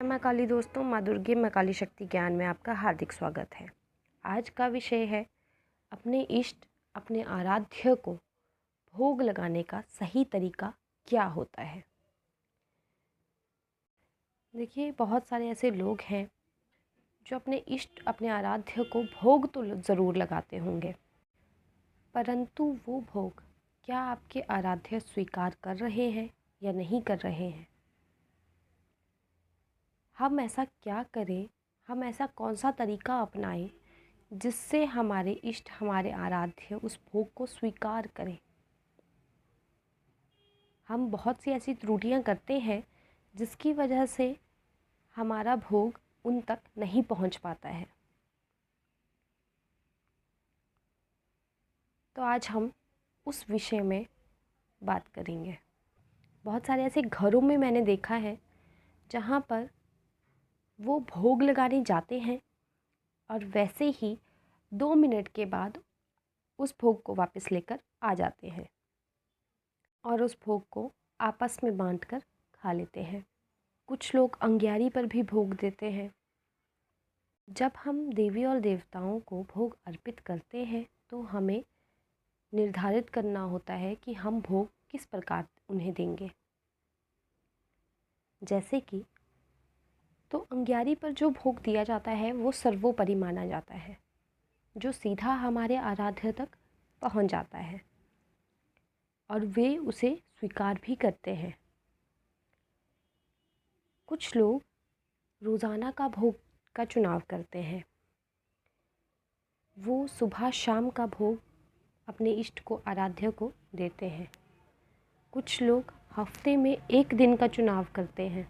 माँ काली दोस्तों, माँ दुर्गे माँ काली शक्ति ज्ञान में आपका हार्दिक स्वागत है। आज का विषय है अपने इष्ट अपने आराध्य को भोग लगाने का सही तरीका क्या होता है। देखिए, बहुत सारे ऐसे लोग हैं जो अपने इष्ट अपने आराध्य को भोग तो ज़रूर लगाते होंगे, परंतु वो भोग क्या आपके आराध्य स्वीकार कर रहे हैं या नहीं कर रहे हैं। हम ऐसा क्या करें, हम ऐसा कौन सा तरीका अपनाएं जिससे हमारे इष्ट हमारे आराध्य उस भोग को स्वीकार करें। हम बहुत सी ऐसी त्रुटियां करते हैं जिसकी वजह से हमारा भोग उन तक नहीं पहुंच पाता है। तो आज हम उस विषय में बात करेंगे। बहुत सारे ऐसे घरों में मैंने देखा है जहाँ पर वो भोग लगाने जाते हैं और वैसे ही 2 मिनट के बाद उस भोग को वापस लेकर आ जाते हैं और उस भोग को आपस में बांटकर खा लेते हैं। कुछ लोग अंग्यारी पर भी भोग देते हैं। जब हम देवी और देवताओं को भोग अर्पित करते हैं तो हमें निर्धारित करना होता है कि हम भोग किस प्रकार उन्हें देंगे। जैसे कि तो अंग्यारी पर जो भोग दिया जाता है वो सर्वोपरि माना जाता है, जो सीधा हमारे आराध्य तक पहुंच जाता है और वे उसे स्वीकार भी करते हैं। कुछ लोग रोज़ाना का भोग का चुनाव करते हैं। वो सुबह शाम का भोग अपने इष्ट को आराध्य को देते हैं। कुछ लोग हफ्ते में एक दिन का चुनाव करते हैं।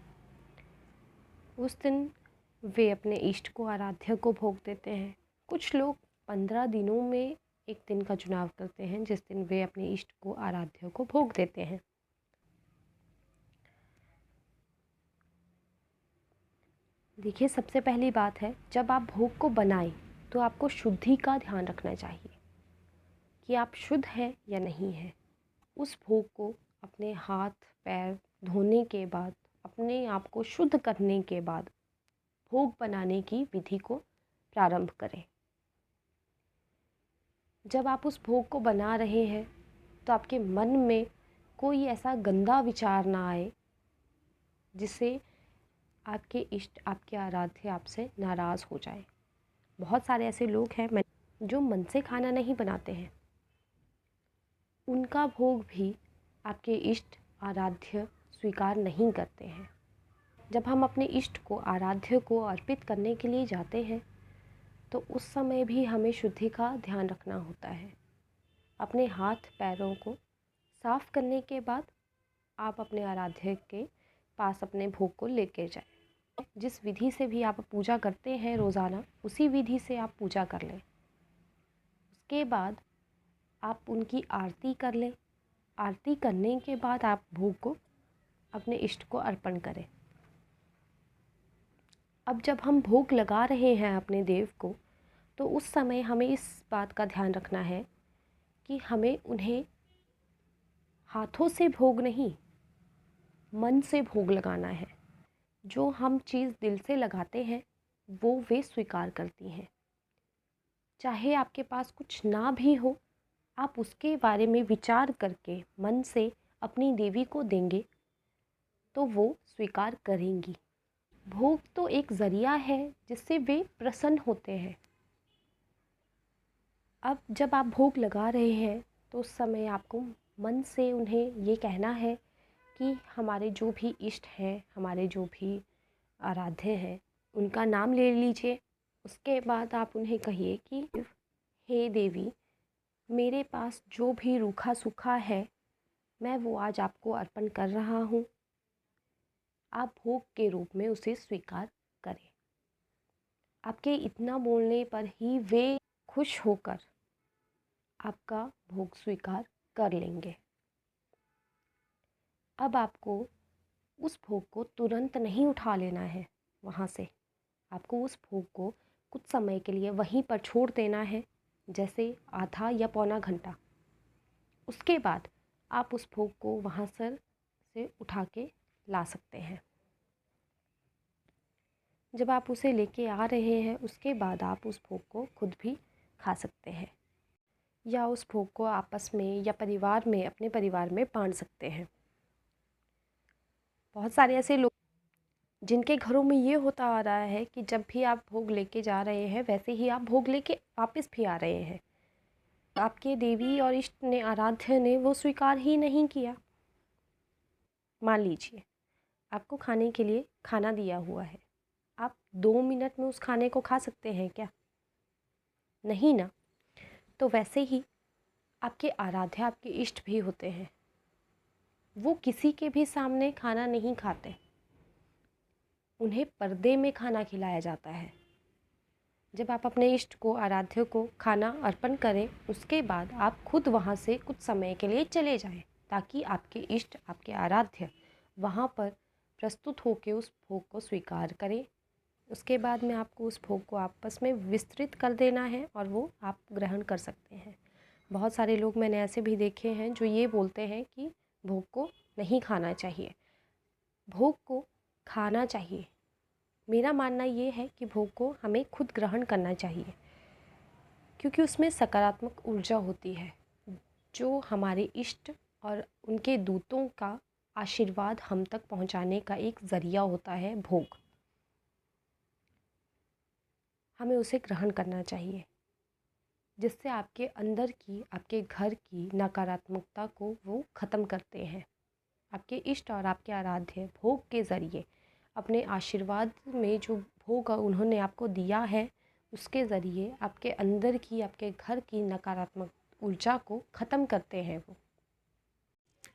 उस दिन वे अपने इष्ट को आराध्य को भोग देते हैं। कुछ लोग 15 दिनों में एक दिन का चुनाव करते हैं जिस दिन वे अपने इष्ट को आराध्य को भोग देते हैं। देखिए, सबसे पहली बात है, जब आप भोग को बनाएं तो आपको शुद्धि का ध्यान रखना चाहिए कि आप शुद्ध हैं या नहीं हैं। उस भोग को अपने हाथ पैर धोने के बाद, अपने आप को शुद्ध करने के बाद भोग बनाने की विधि को प्रारंभ करें। जब आप उस भोग को बना रहे हैं तो आपके मन में कोई ऐसा गंदा विचार ना आए जिससे आपके इष्ट आपके आराध्य आपसे नाराज़ हो जाए। बहुत सारे ऐसे लोग हैं जो मन से खाना नहीं बनाते हैं, उनका भोग भी आपके इष्ट आराध्य स्वीकार नहीं करते हैं। जब हम अपने इष्ट को आराध्य को अर्पित करने के लिए जाते हैं तो उस समय भी हमें शुद्धि का ध्यान रखना होता है। अपने हाथ पैरों को साफ करने के बाद आप अपने आराध्य के पास अपने भोग को लेकर जाएं। जिस विधि से भी आप पूजा करते हैं रोज़ाना, उसी विधि से आप पूजा कर लें। उसके बाद आप उनकी आरती कर लें। आरती करने के बाद आप भोग को अपने इष्ट को अर्पण करें। अब जब हम भोग लगा रहे हैं अपने देव को, तो उस समय हमें इस बात का ध्यान रखना है कि हमें उन्हें हाथों से भोग नहीं, मन से भोग लगाना है। जो हम चीज़ दिल से लगाते हैं वो वे स्वीकार करती हैं। चाहे आपके पास कुछ ना भी हो, आप उसके बारे में विचार करके मन से अपनी देवी को देंगे तो वो स्वीकार करेंगी। भोग तो एक ज़रिया है जिससे वे प्रसन्न होते हैं। अब जब आप भोग लगा रहे हैं तो उस समय आपको मन से उन्हें ये कहना है कि हमारे जो भी इष्ट हैं, हमारे जो भी आराध्य हैं, उनका नाम ले लीजिए। उसके बाद आप उन्हें कहिए कि हे देवी, मेरे पास जो भी रूखा सूखा है मैं वो आज आपको अर्पण कर रहा हूँ। आप भोग के रूप में उसे स्वीकार करें। आपके इतना बोलने पर ही वे खुश होकर आपका भोग स्वीकार कर लेंगे। अब आपको उस भोग को तुरंत नहीं उठा लेना है वहाँ से। आपको उस भोग को कुछ समय के लिए वहीं पर छोड़ देना है, जैसे आधा या पौना घंटा। उसके बाद आप उस भोग को वहाँ से उठा के ला सकते हैं। जब आप उसे लेके आ रहे हैं उसके बाद आप उस भोग को खुद भी खा सकते हैं, या उस भोग को आपस में या परिवार में, अपने परिवार में बांट सकते हैं। बहुत सारे ऐसे लोग जिनके घरों में ये होता आ रहा है कि जब भी आप भोग लेके जा रहे हैं वैसे ही आप भोग लेके वापस भी आ रहे हैं। आपके देवी और इष्ट ने, आराध्य ने वो स्वीकार ही नहीं किया। मान लीजिए आपको खाने के लिए खाना दिया हुआ है, आप 2 मिनट में उस खाने को खा सकते हैं क्या? नहीं ना। तो वैसे ही आपके आराध्य, आपके इष्ट भी होते हैं, वो किसी के भी सामने खाना नहीं खाते, उन्हें पर्दे में खाना खिलाया जाता है। जब आप अपने इष्ट को, आराध्य को खाना अर्पण करें उसके बाद आप खुद वहाँ से कुछ समय के लिए चले जाएं, ताकि आपके इष्ट, आपके आराध्य वहाँ पर प्रस्तुत होकर उस भोग को स्वीकार करें। उसके बाद में आपको उस भोग को आपस में विस्तृत कर देना है और वो आप ग्रहण कर सकते हैं। बहुत सारे लोग मैंने ऐसे भी देखे हैं जो ये बोलते हैं कि भोग को नहीं खाना चाहिए। भोग को खाना चाहिए। मेरा मानना ये है कि भोग को हमें खुद ग्रहण करना चाहिए, क्योंकि उसमें सकारात्मक ऊर्जा होती है जो हमारे इष्ट और उनके दूतों का आशीर्वाद हम तक पहुंचाने का एक ज़रिया होता है भोग। हमें उसे ग्रहण करना चाहिए, जिससे आपके अंदर की, आपके घर की नकारात्मकता को वो ख़त्म करते हैं। आपके इष्ट और आपके आराध्य भोग के ज़रिए अपने आशीर्वाद में जो भोग उन्होंने आपको दिया है उसके ज़रिए आपके अंदर की, आपके घर की नकारात्मक ऊर्जा को ख़त्म करते हैं वो।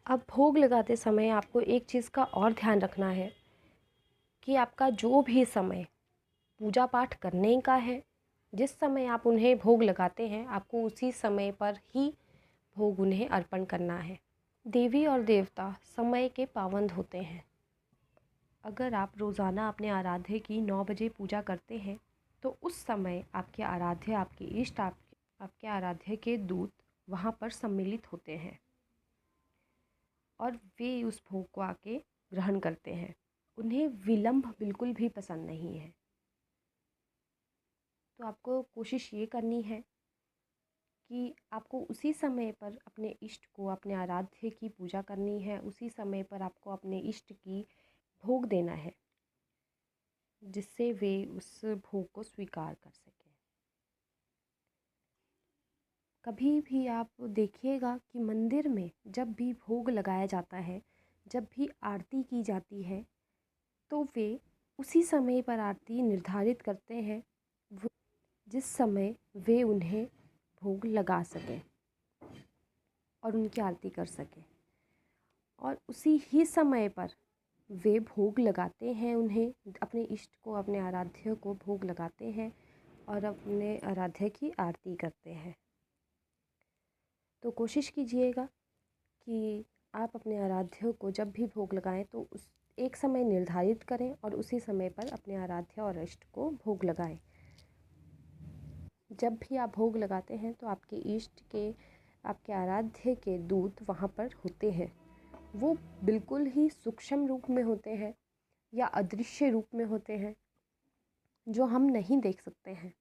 अब भोग लगाते समय आपको एक चीज़ का और ध्यान रखना है कि आपका जो भी समय पूजा पाठ करने का है, जिस समय आप उन्हें भोग लगाते हैं आपको उसी समय पर ही भोग उन्हें अर्पण करना है। देवी और देवता समय के पाबंद होते हैं। अगर आप रोज़ाना अपने आराध्य की 9 बजे पूजा करते हैं तो उस समय आपके आराध्य, आपके इष्ट, आपके आराध्य के दूत वहाँ पर सम्मिलित होते हैं और वे उस भोग को आके ग्रहण करते हैं। उन्हें विलंब बिल्कुल भी पसंद नहीं है। तो आपको कोशिश ये करनी है कि आपको उसी समय पर अपने इष्ट को, अपने आराध्य की पूजा करनी है, उसी समय पर आपको अपने इष्ट की भोग देना है, जिससे वे उस भोग को स्वीकार कर सकें। कभी भी आप देखिएगा कि मंदिर में जब भी भोग लगाया जाता है, जब भी आरती की जाती है, तो वे उसी समय पर आरती निर्धारित करते हैं जिस समय वे उन्हें भोग लगा सकें और उनकी आरती कर सकें, और उसी ही समय पर वे भोग लगाते हैं उन्हें, अपने इष्ट को, अपने आराध्य को भोग लगाते हैं और अपने आराध्य की आरती करते हैं। तो कोशिश कीजिएगा कि आप अपने आराध्य को जब भी भोग लगाएं तो उस एक समय निर्धारित करें और उसी समय पर अपने आराध्य और इष्ट को भोग लगाएं। जब भी आप भोग लगाते हैं तो आपके इष्ट के, आपके आराध्य के दूत वहाँ पर होते हैं। वो बिल्कुल ही सूक्ष्म रूप में होते हैं या अदृश्य रूप में होते हैं जो हम नहीं देख सकते हैं।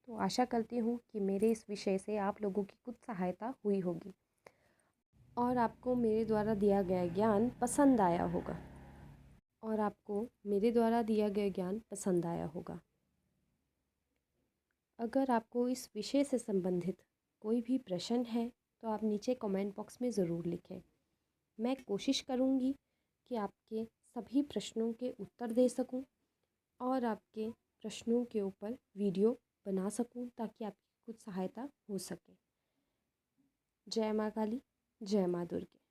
तो आशा करती हूँ कि मेरे इस विषय से आप लोगों की कुछ सहायता हुई होगी और आपको मेरे द्वारा दिया गया ज्ञान पसंद आया होगा अगर आपको इस विषय से संबंधित कोई भी प्रश्न है तो आप नीचे कमेंट बॉक्स में ज़रूर लिखें। मैं कोशिश करूँगी कि आपके सभी प्रश्नों के उत्तर दे सकूँ और आपके प्रश्नों के ऊपर वीडियो बना सकूँ ताकि आपकी कुछ सहायता हो सके। जय माँ काली, जय माँ दुर्गे।